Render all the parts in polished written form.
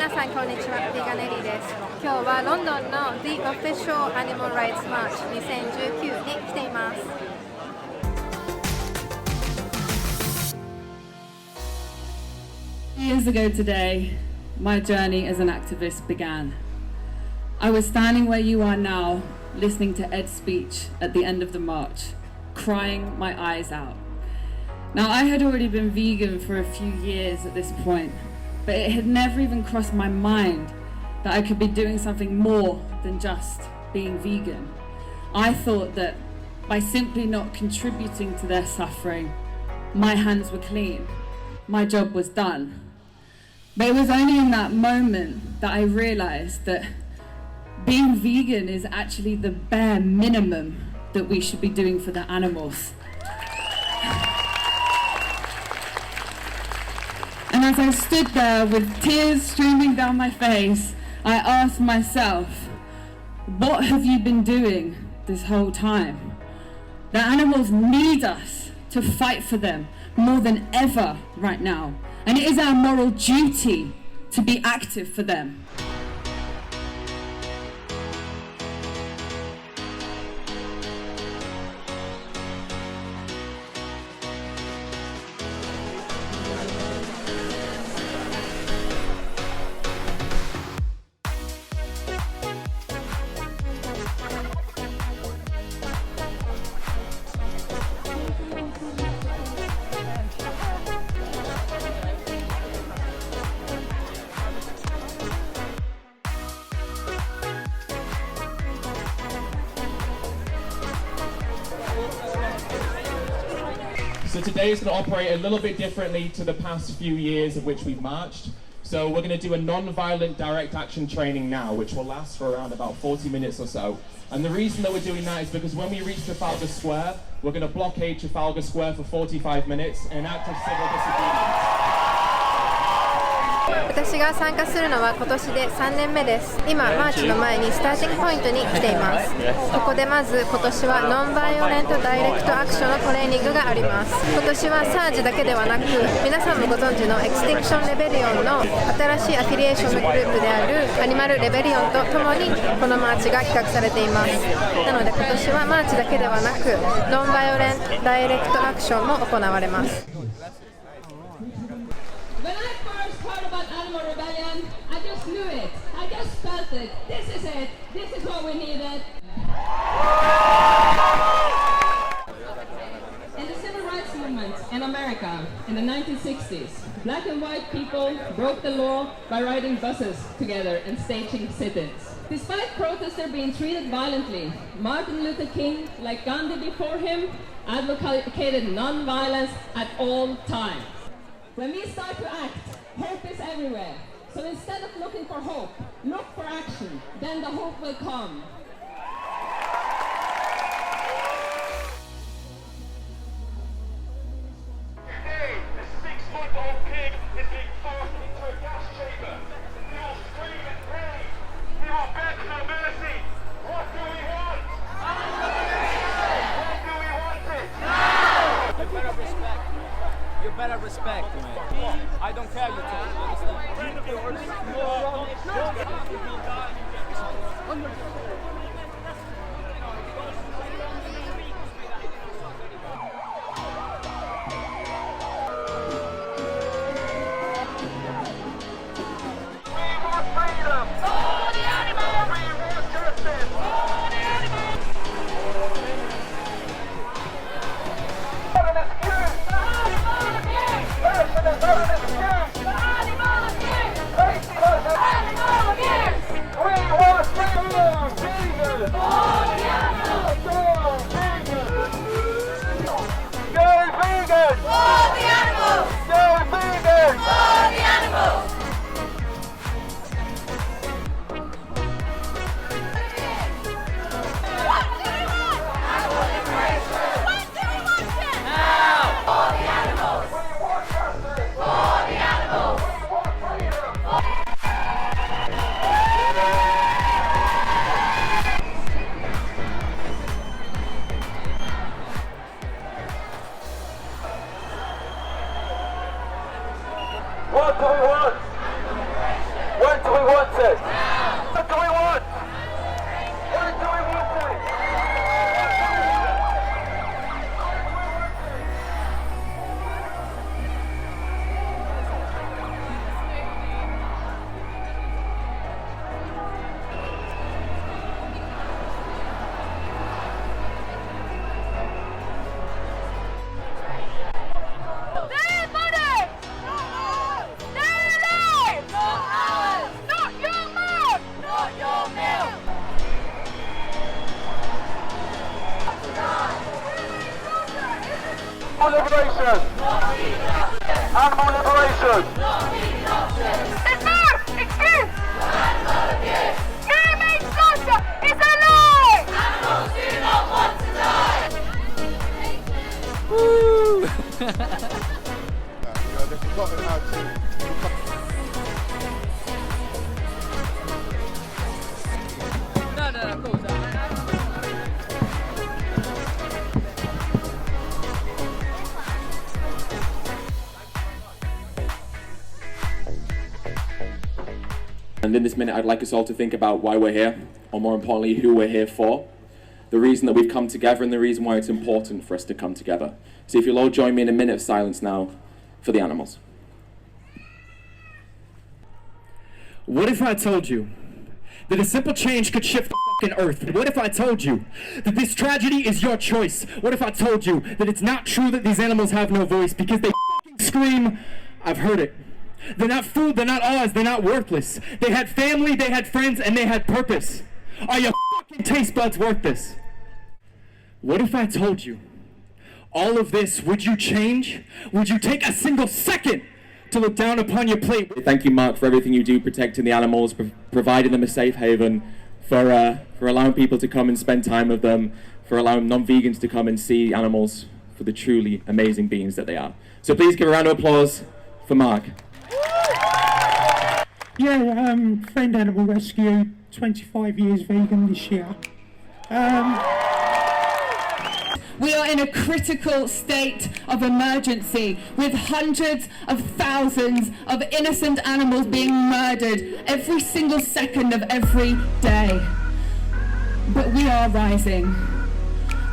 皆さんこんにちは、ビーガンエリーです。今日はロンドンの The Official Animal Rights March 2019に来ています。Years ago today, my journey as an activist began. I was standing where you are now, listening to Ed's speech at the end of the march, crying my eyes out. Now, I had already been vegan for a few years at this point, but it had never even crossed my mind that I could be doing something more than just being vegan. I thought that by simply not contributing to their suffering, my hands were clean, my job was done. But it was only in that moment that I realized that being vegan is actually the bare minimum that we should be doing for the animals. And as I stood there with tears streaming down my face, I asked myself, what have you been doing this whole time? The animals need us to fight for them more than ever right now. And it is our moral duty to be active for them. So today is going to operate a little bit differently to the past few years of which we've marched. So we're going to do a non-violent direct action training now, which will last for around about 40 minutes or so. And the reason that we're doing that is because when we reach Trafalgar Square, we're going to blockade Trafalgar Square for 45 minutes in act of civil disobedience. 私が参加するのは今年で3年目です。今、マーチの前にスターティングポイントに来ています。ここでまず今年はノンバイオレントダイレクトアクションのトレーニングがあります。今年はサージだけではなく、皆さんもご存知のエクスティンクションレベリオンの新しいアフィリエーションのグループであるアニマルレベリオンとともにこのマーチが企画されています。なので今年はマーチだけではなく、ノンバイオレントダイレクトアクションも行われます。When I first heard about Animal Rebellion, I just knew it. I just felt it. This is it. This is what we needed. In the civil rights movement in America in the 1960s, black and white people broke the law by riding buses together and staging sit-ins. Despite protesters being treated violently, Martin Luther King, like Gandhi before him, advocated non-violence at all times. When we start to act, hope is everywhere. So instead of looking for hope, look for action. Then the hope will come. Today, a 6-month-old pig is being forced into a gas chamber. We will scream in pain. We will beg for mercy. What do we want? When do we want it? You better respect. You better respect, man. I don't care you talk, you understand? We want freedom. For the animals. We want justice. For the animals. Not an excuse. Not an excuse. Person is not an excuse. Animal abuse. Animal abuse. We want freedom. say? What do we want? What do we want, say? Liberation! Animal liberation! Enough exists! Human slaughter is a lie! Animals do not want to die! Woo! They've forgotten how to... No, cool. And in this minute, I'd like us all to think about why we're here, or more importantly, who we're here for, the reason that we've come together, and the reason why it's important for us to come together. So if you'll all join me in a minute of silence now for the animals. What if I told you that a simple change could shift the fucking earth? What if I told you that this tragedy is your choice? What if I told you that it's not true that these animals have no voice because they fucking scream, I've heard it. They're not food, they're not ours, they're not worthless. They had family, they had friends, and they had purpose. Are your fucking taste buds worth this? What if I told you all of this, would you change? Would you take a single second to look down upon your plate? Thank you, Mark, for everything you do protecting the animals, providing them a safe haven, for allowing people to come and spend time with them, for allowing non-vegans to come and see animals for the truly amazing beings that they are. So please give a round of applause for Mark. Yeah, Friend Animal Rescue, 25 years vegan this year. We are in a critical state of emergency with hundreds of thousands of innocent animals being murdered every single second of every day. But we are rising.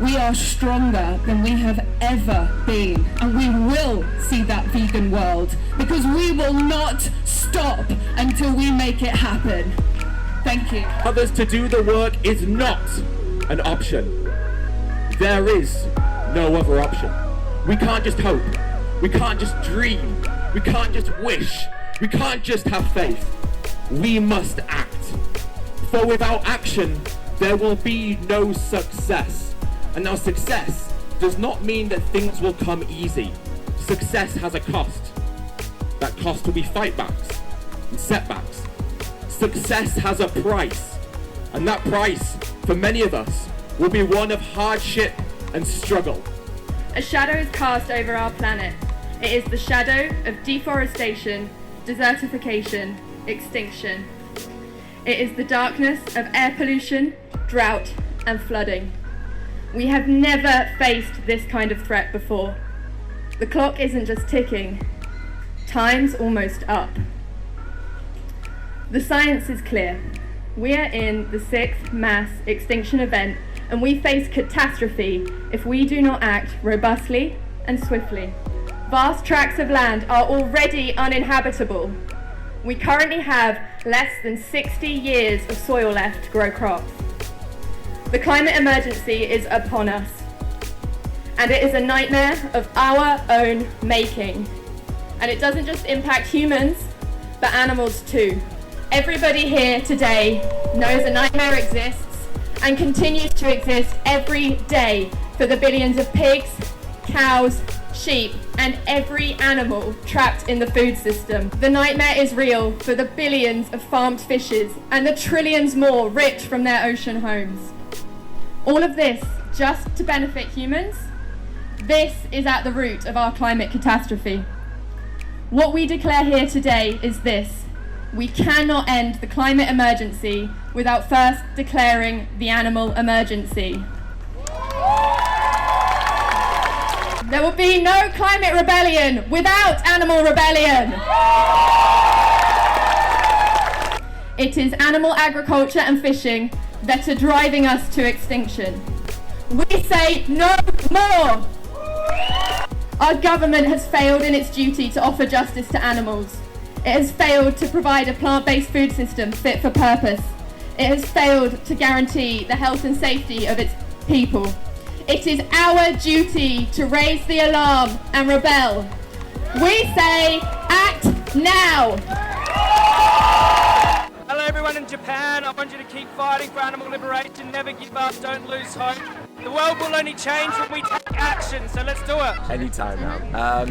We are stronger than we have ever been, and we will see that vegan world because we will not stop until we make it happen. Thank you. Others to do the work is not an option. There is no other option. We can't just hope. We can't just dream. We can't just wish. We can't just have faith. We must act. For without action, there will be no success. And now success does not mean that things will come easy. Success has a cost. That cost will be fightbacks and setbacks. Success has a price. And that price, for many of us, will be one of hardship and struggle. A shadow is cast over our planet. It is the shadow of deforestation, desertification, extinction. It is the darkness of air pollution, drought, and flooding. We have never faced this kind of threat before. The clock isn't just ticking, time's almost up. The science is clear. We are in the 6th mass extinction event, and we face catastrophe if we do not act robustly and swiftly. Vast tracts of land are already uninhabitable. We currently have less than 60 years of soil left to grow crops. The climate emergency is upon us, and it is a nightmare of our own making. And it doesn't just impact humans, but animals too. Everybody here today knows a nightmare exists and continues to exist every day for the billions of pigs, cows, sheep, and every animal trapped in the food system. The nightmare is real for the billions of farmed fishes and the trillions more ripped from their ocean homes. All of this just to benefit humans? This is at the root of our climate catastrophe. What we declare here today is this: we cannot end the climate emergency without first declaring the animal emergency. There will be no climate rebellion without animal rebellion. It is animal agriculture and fishing that are driving us to extinction. We say no more! Our government has failed in its duty to offer justice to animals. It has failed to provide a plant-based food system fit for purpose. It has failed to guarantee the health and safety of its people. It is our duty to raise the alarm and rebel. We say, act now! Hello everyone in Japan, I want you to keep fighting for animal liberation, never give up, don't lose hope. The world will only change when we take action, so let's do it. Anytime now.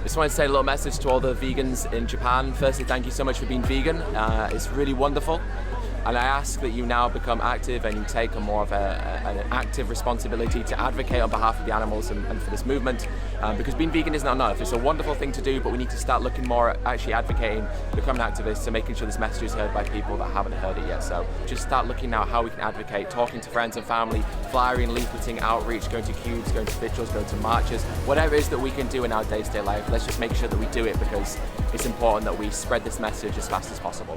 Just want to say a little message to all the vegans in Japan. Firstly, thank you so much for being vegan. It's really wonderful. And I ask that you now become active and you take a more of an active responsibility to advocate on behalf of the animals and for this movement. Because being vegan is not enough. It's a wonderful thing to do, but we need to start looking more at actually advocating, becoming activists and making sure this message is heard by people that haven't heard it yet. So just start looking now how we can advocate, talking to friends and family, flyering, leafleting, outreach, going to cubes, going to vigils, going to marches, whatever it is that we can do in our day-to-day life. Let's just make sure that we do it because it's important that we spread this message as fast as possible.